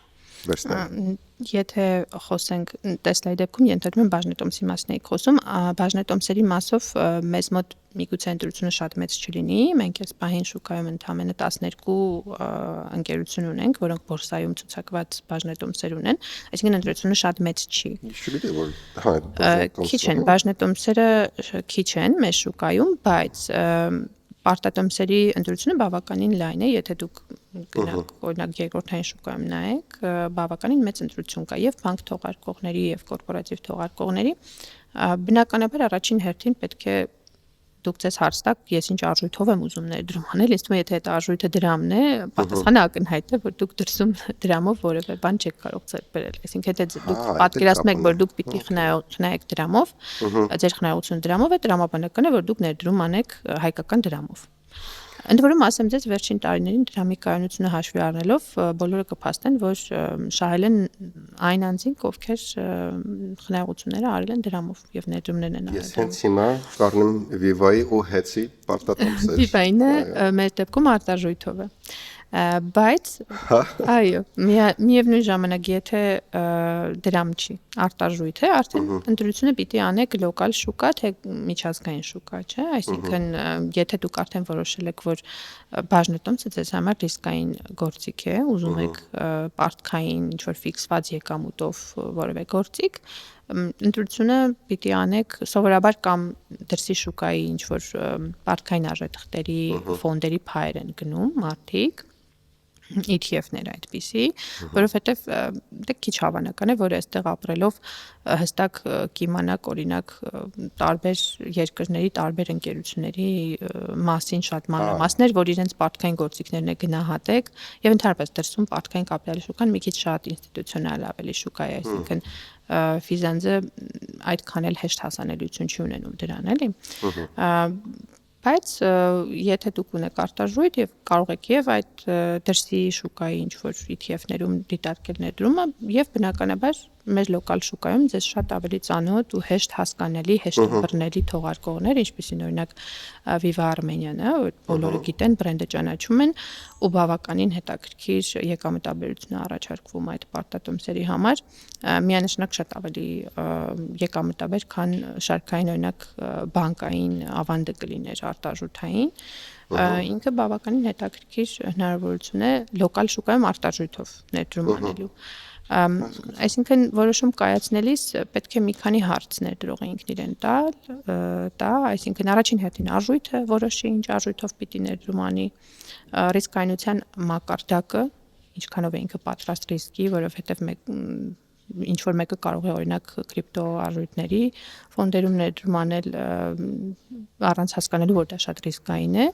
S2: վերցնել։
S1: Եթե խոսենք Տեսլայի դեպքում ենթադրում եմ բաժնետոմսի մասն էի խոսում, բաժնետոմսերի մասով մեզ մոտ միգուցե ընտրությունը շատ մեծ չլինի, մենք այս պահին շուկայում ընդամենը 12 ընկերություն ունենք, որոնք բորսայում ցուցակված բաժնետոմսեր ունեն, այսինքն ընտրությունը շատ մեծ չի։
S2: Գիտի որ
S1: քիչ են բաժնետոմսերը, քիչ են մեր շուկայում, բայց պարտատոմսերի ընտրությունը բավականին լայն է, եթե դուք գնաք օրինակ երկրորդային շուկայում նայեք, բավականին մեծ ընտրություն կա եւ բանկ թողարկողների եւ կորպորատիվ թողարկողների, բնականաբար առաջին հերթին պետք է դուք ձեզ հարց տաք, ես ինչ արժույթով եմ ուզում ներդրում անել, ինձ թվում է եթե այդ արժույթը դրամն է, պատասխանը ակնհայտ է, որ դուք դրսում դրամով որևէ բան չեք կարող ձեռք բերել, այսինքն եթե դուք պատկերացնում եք, որ դուք պիտի խնայեք դրամով, ձեր խնայողությունը դրամով է, տրամաբանական է, որ դուք ներդրում անեք հայկական դրամով։ Ընդ որում ասեմ ձեզ վերջին տարիներին դրամի կայունությունը հաշվի առնելով բոլորը կփաստեն, որ շահել են այն անձինք, ովքեր խնայողությունները արել են դրամով եւ ներդրումներ են արել։
S2: Ես հենց հիմա կառնում Viva-ի ու Hets-ի պարտատոմսեր։
S1: Viva-ն մեր դեպքում արտարժույթով է։ Բայց այո, միևնույն ժամանակ եթե դրամ չի, արտարժույթ է, արդեն ընտրությունը պիտի անեք լոկալ շուկա, թե միջազգային շուկա, չէ՞, այսինքն եթե դուք արդեն որոշել եք, որ բաժնետոմսը ձեզ համար ռիսկային գործիք է, ուզում եք պարտքային ինչ-որ ֆիքսված եկամուտով որևէ գործիք, ընտրությունը պիտի անեք սովորաբար կամ դրսի շուկայի ինչ-որ պարտքային արժեթղթերի ֆոնդերի փայեր են գնում մարդիկ, ETF-ներ այդպիսի, որովհետև դե քիչ հավանական է, որ այստեղ ապրելով հստակ կիմանաք օրինակ տարբեր երկրների տարբեր ընկերությունների մասին շատ մանրամասներ, որ իրենց պարտքային գործիքներն է գնահատեք եւ ընդհանրապես դրսում պարտքային կապիտալի շուկան մի քիչ շատ ինստիտուցիոնալ ավելի շուկա է, այսինքն ֆիզանձը այդքան էլ հեշտ հասանելիություն չի ունենում դրան, էլի։ Բայց եթե դուք ունեք արտարժույթ եւ կարող եք եւ այդ դրսի շուկայի ինչ-որ ETF-ներում դիտարկել ներդրումը եւ բնականաբար մեր լոկալ շուկայում ձեզ շատ ավելի ծանոթ ու հեշտ հասկանալի, հեշտ բռնելի թողարկողներ, ինչպիսին օրինակ Viva Armenian-ը, որ բոլորը գիտեն, բրենդը ճանաչում են ու բավականին հետաքրքիր եկամտաբերություն առաջարկվում այդ պարտատոմսերի համար, միանշանակ շատ ավելի եկամտաբեր, քան շարքային օրինակ բանկային ավանդը կլիներ արտարժութային, ինքը բավականին հետաքրքիր հնարավորություն է լոկալ շուկայում արտարժույթով ներդրում անելու։ Այսինքն որոշում կայացնելիս պետք է մի քանի հարց ներդրողը ինքն իրեն տա, այսինքն առաջին հերթին արժույթը որոշի, ինչ արժույթով պիտի ներդրում անի, ռիսկայնության մակարդակը, ինչքանով է ինքը պատրաստ ռիսկի, որովհետև ինչ որ մեկը կարող է օրինակ կրիպտո արժույթների ֆոնդերում ներդրում անել առանց հասկանալու որ դա շատ ռիսկային է,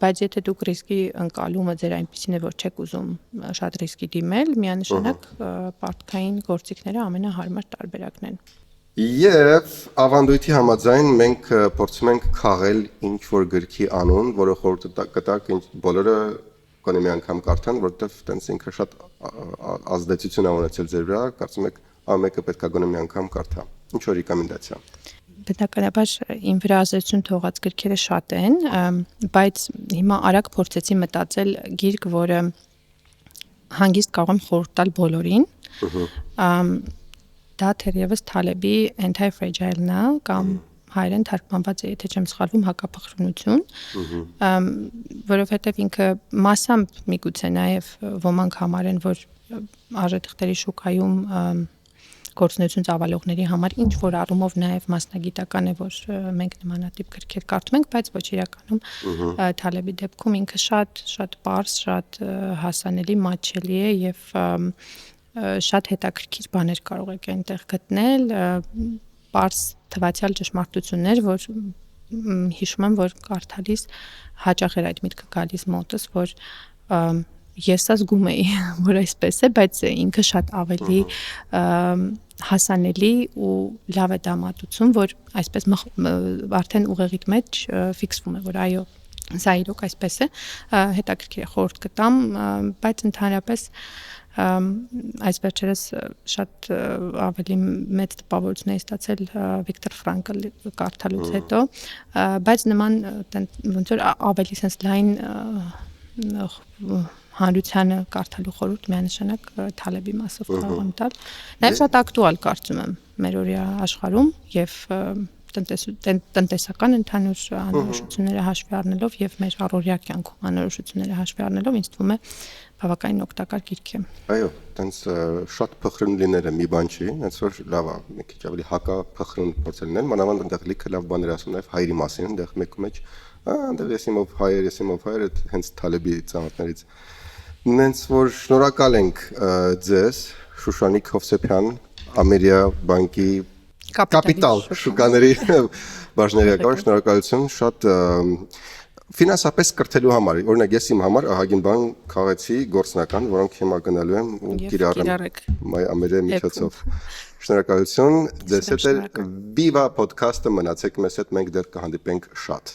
S1: բայց եթե դուք ռիսկի ընկալումը ձեր այնպեսին է որ չեք ուզում շատ ռիսկի դիմել, միանշանակ պարտքային գործիքները ամենահարմար տարբերակն են։
S2: Եվ ավանդույթի համաձայն մենք փորձում ենք քաղել ինչ որ գրքի անուն, որը խորհուրդ կտակ բոլորը գոնե մի անգամ կարդան, որովհետև տենց ինքը շատ ազդեցություն է ունեցել ձեր վրա, կարծում եք ամենը պետք է գոնե մի անգամ կարդա։ Ինչ որ ռեկոմենդացիա։
S1: Բնականաբար իմ վրա ազդեցություն թողած գրքերը շատ են, բայց հիմա արագ փորձեցի մտածել գիրք, որը հանգիստ կարող եմ խորհուրդ տալ բոլորին։ Դա թերևս Թալեբի anti-fragile-ն է կամ հայերեն թարգմանված է, եթե չեմ սխալվում, հակափխրունություն, որովհետև ինքը մասամբ միգուցե նաև ոմանք համարեն, որ արժեթղթերի շուկայում գործունեություն ծավալողների համար ինչ որ առումով նաև մասնագիտական է, որ մենք նմանատիպ գրքեր կարդում ենք, բայց ոչ իրականում Թալեբի դեպքում ինքը շատ պարզ, շատ հասանելի, մատչելի է եւ շատ հետաքրքիր բաներ կարող եք այնտեղ գտնել, պարզ թվացial ճշմարտություններ, որ հիշում եմ, որ կարդալիս հաճախ էր այդ միտքը գալիս մոտս, որ ես զգում էի, որ այսպես է, բայց ինքը շատ ավելի հասանելի ու լավ է դամատություն, որ այսպես արդեն ուղեղիդ մեջ ֆիքսվում է, որ այո, սա իրոք այսպես է, հետաքրքիր է, խորհուրդ կտամ, բայց ընդհանրապես այս վերջերս շատ ավելի մեծ տպավորություն էի ստացել Վիկտոր Ֆրանկլ կարդալուց հետո, բայց նման ոնց որ ավելի sense լայն հանրությանը կարդալու խորհուրդ միանշանակ Թալեբի մասով կարող եմ տալ։ Նաև շատ ակտուալ կարծում եմ մեր օրյա աշխարհում եւ տնտեսական ընդհանուր անորոշությունները հաշվի առնելով եւ մեր առօրյա կյանքում անորոշությունները հաշվի առնելով ինձ թվում է բավականին օգտակար գիրք է։
S2: Այո, տենց շատ փխրուն լինելը մի բան չի, հենց որ լավ է, մի քիչ ավելի հակափխրուն փորձել լինել, մանավանդ այնտեղ լիքը լավ բաներ ասում նաև հայերի մասին, այնտեղ մեկու մեջ, այնտեղ եսիմով հայեր, հենց Թալեբի ծանոթներից։ Նենց որ շնորհակալ ենք ձեզ, Շուշանիկ Հովսեփյան, Ամերիա բանկի կապիտալ շուկաների բաժնեգար, շնորհակալություն, շատ ֆինանսապես կրթելու համար, օրինակ ես իմ համար ահագին բան քաղեցի գործնական, որոնք հիմա գնալու եմ ու կիրառեմ Ամերիայի միջոցով։ Շնորհակալություն, ձեզ հետ Viva podcast-ը մնացեք մեզ հետ, մենք դեռ կհանդիպենք շատ։